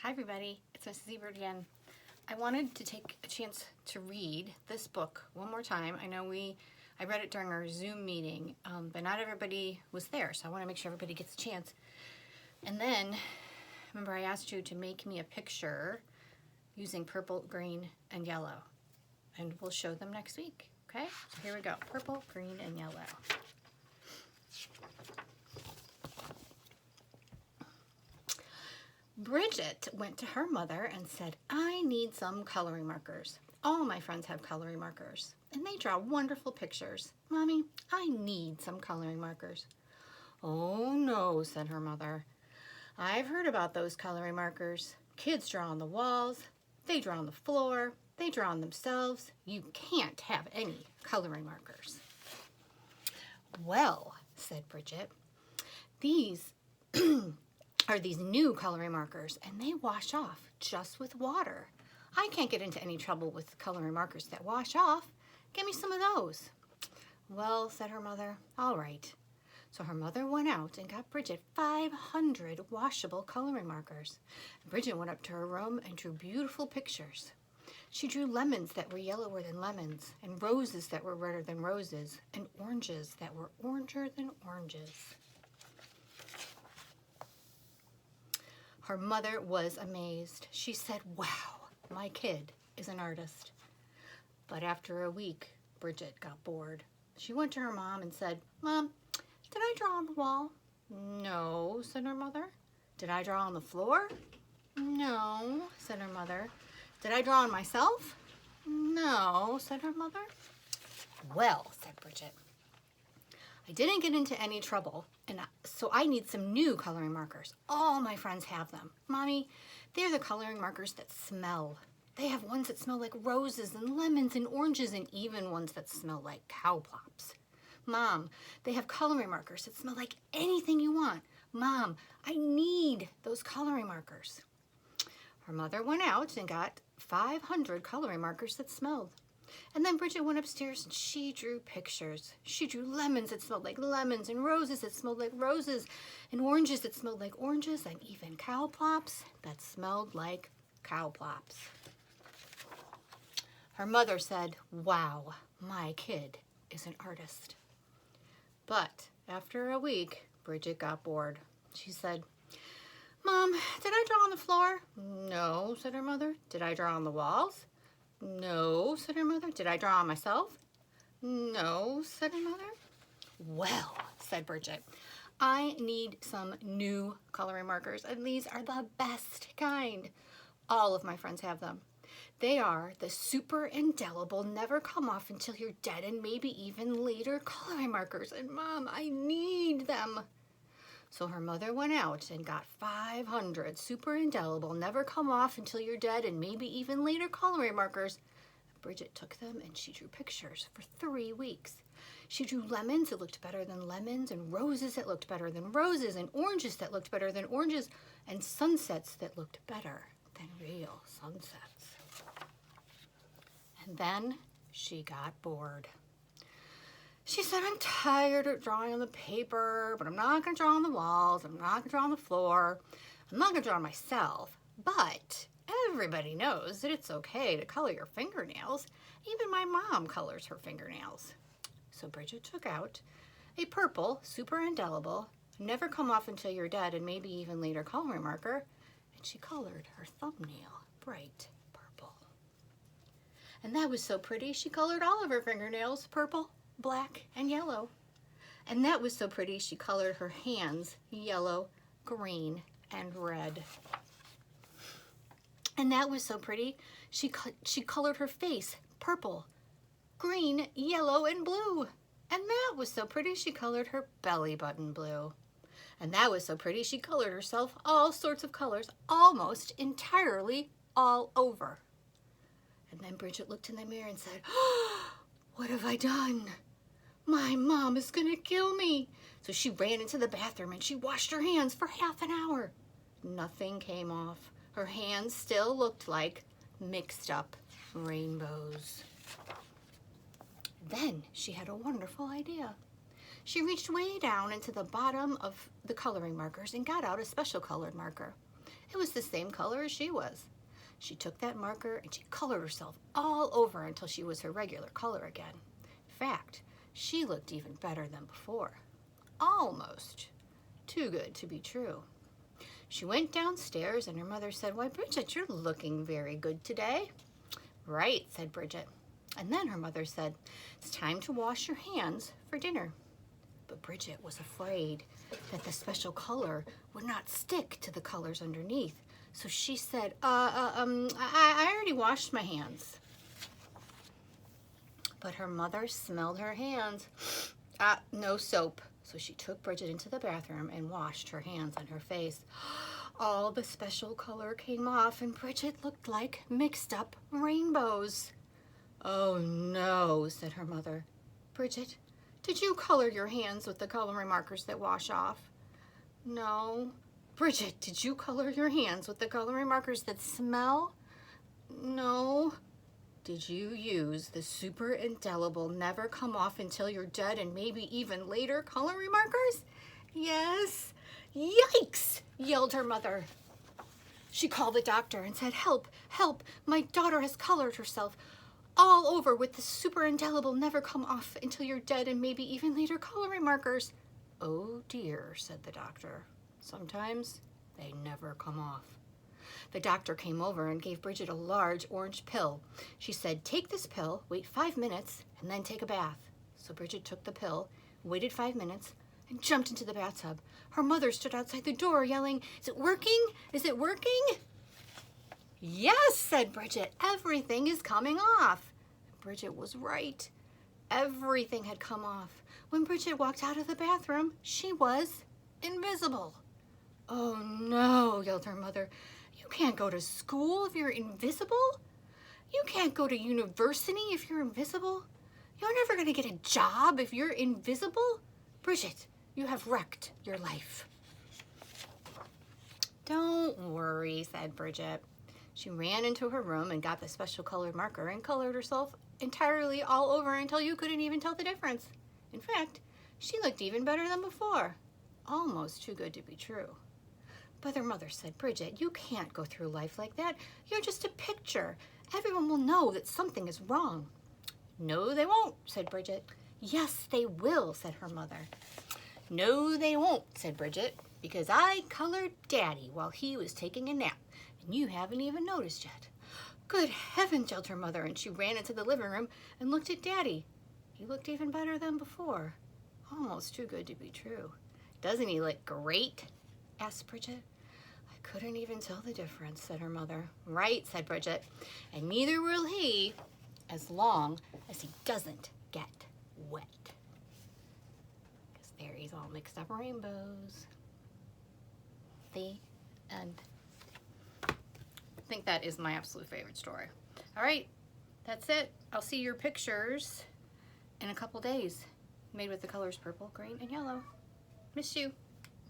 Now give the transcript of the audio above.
Hi everybody, it's Mrs. Ebert again. I wanted to take a chance to read this book one more time. I read it during our Zoom meeting, but not everybody was there, so I want to make sure everybody gets a chance. And then, remember I asked you to make me a picture using purple, green, and yellow. And we'll show them next week, okay? So here we go, purple, green, and yellow. Bridget went to her mother and said, I need some coloring markers. All my friends have coloring markers, and they draw wonderful pictures. Mommy, I need some coloring markers. Oh no, said her mother. I've heard about those coloring markers. Kids draw on the walls, they draw on the floor, they draw on themselves. You can't have any coloring markers. Well, said Bridget, these are these new coloring markers, and they wash off just with water. I can't get into any trouble with coloring markers that wash off. Give me some of those. Well, said her mother, all right. So her mother went out and got Bridget 500 washable coloring markers. Bridget went up to her room and drew beautiful pictures. She drew lemons that were yellower than lemons, and roses that were redder than roses, and oranges that were oranger than oranges. Her mother was amazed. She said, wow, my kid is an artist. But after a week, Bridget got bored. She went to her mom and said, Mom, did I draw on the wall? No, said her mother. Did I draw on the floor? No, said her mother. Did I draw on myself? No, said her mother. Well, said Bridget, I didn't get into any trouble, and so I need some new coloring markers. All my friends have them. Mommy, they're the coloring markers that smell. They have ones that smell like roses and lemons and oranges, and even ones that smell like cow plops. Mom, they have coloring markers that smell like anything you want. Mom, I need those coloring markers. Her mother went out and got 500 coloring markers that smelled. And then Bridget went upstairs and she drew pictures. She drew lemons that smelled like lemons, and roses that smelled like roses, and oranges that smelled like oranges, and even cow plops that smelled like cow plops. Her mother said, wow, my kid is an artist. But after a week, Bridget got bored. She said, Mom, did I draw on the floor? No, said her mother. Did I draw on the walls? No, said her mother. Did I draw on myself? No, said her mother. Well, said Bridget, I need some new coloring markers, and these are the best kind. All of my friends have them. They are the super indelible, never come off until you're dead, and maybe even later coloring markers. And Mom, I need them. So her mother went out and got 500 super indelible, never come off until you're dead, and maybe even later coloring markers. Bridget took them and she drew pictures for 3 weeks. She drew lemons that looked better than lemons, and roses that looked better than roses, and oranges that looked better than oranges, and sunsets that looked better than real sunsets. And then she got bored. She said, I'm tired of drawing on the paper, but I'm not going to draw on the walls. I'm not going to draw on the floor. I'm not going to draw on myself. But everybody knows that it's okay to color your fingernails. Even my mom colors her fingernails. So Bridget took out a purple, super indelible, never come off until you're dead, and maybe even later coloring marker, and she colored her thumbnail bright purple. And that was so pretty, she colored all of her fingernails purple, black, and yellow. And that was so pretty, she colored her hands yellow, green, and red. And that was so pretty, she colored her face purple, green, yellow, and blue. And that was so pretty, she colored her belly button blue. And that was so pretty, she colored herself all sorts of colors, almost entirely all over. And then Bridget looked in the mirror and said, oh, what have I done? My mom is gonna kill me. So she ran into the bathroom and she washed her hands for half an hour. Nothing came off. Her hands still looked like mixed up rainbows. Then she had a wonderful idea. She reached way down into the bottom of the coloring markers and got out a special colored marker. It was the same color as she was. She took that marker and she colored herself all over until she was her regular color again. In fact, she looked even better than before. Almost. Too good to be true. She went downstairs and her mother said, "Why, Bridget, you're looking very good today." "Right," said Bridget. And then her mother said, "It's time to wash your hands for dinner." But Bridget was afraid that the special color would not stick to the colors underneath. So she said, I already washed my hands. But her mother smelled her hands. No soap. So she took Bridget into the bathroom and washed her hands and her face. All the special color came off and Bridget looked like mixed up rainbows. "Oh no," said her mother. "Bridget, did you color your hands with the coloring markers that wash off?" "No." "Bridget, did you color your hands with the coloring markers that smell?" "No." "Did you use the super indelible never come off until you're dead and maybe even later coloring markers?" "Yes." "Yikes!" yelled her mother. She called the doctor and said, "Help, help, my daughter has colored herself all over with the super indelible never come off until you're dead and maybe even later coloring markers." "Oh dear," said the doctor. "Sometimes they never come off." The doctor came over and gave Bridget a large orange pill. She said, "Take this pill, wait 5 minutes, and then take a bath." So Bridget took the pill, waited 5 minutes, and jumped into the bathtub. Her mother stood outside the door yelling, "Is it working? Is it working?" "Yes," said Bridget, "everything is coming off." Bridget was right. Everything had come off. When Bridget walked out of the bathroom, she was invisible. "Oh no," yelled her mother. "You can't go to school if you're invisible. You can't go to university if you're invisible. You're never going to get a job if you're invisible. Bridget, you have wrecked your life." "Don't worry," said Bridget. She ran into her room and got the special colored marker and colored herself entirely all over until you couldn't even tell the difference. In fact, she looked even better than before. Almost too good to be true. But her mother said, "Bridget, you can't go through life like that. You're just a picture. Everyone will know that something is wrong." "No, they won't," said Bridget. "Yes, they will," said her mother. "No, they won't," said Bridget, "because I colored Daddy while he was taking a nap, and you haven't even noticed yet." "Good heavens," yelled her mother, and she ran into the living room and looked at Daddy. He looked even better than before. Almost too good to be true. "Doesn't he look great?" asked Bridget. "I couldn't even tell the difference," said her mother. "Right," said Bridget, "and neither will he as long as he doesn't get wet." Because there he's all mixed up rainbows. The end. I think that is my absolute favorite story. All right, that's it. I'll see your pictures in a couple days, made with the colors purple, green, and yellow. Miss you.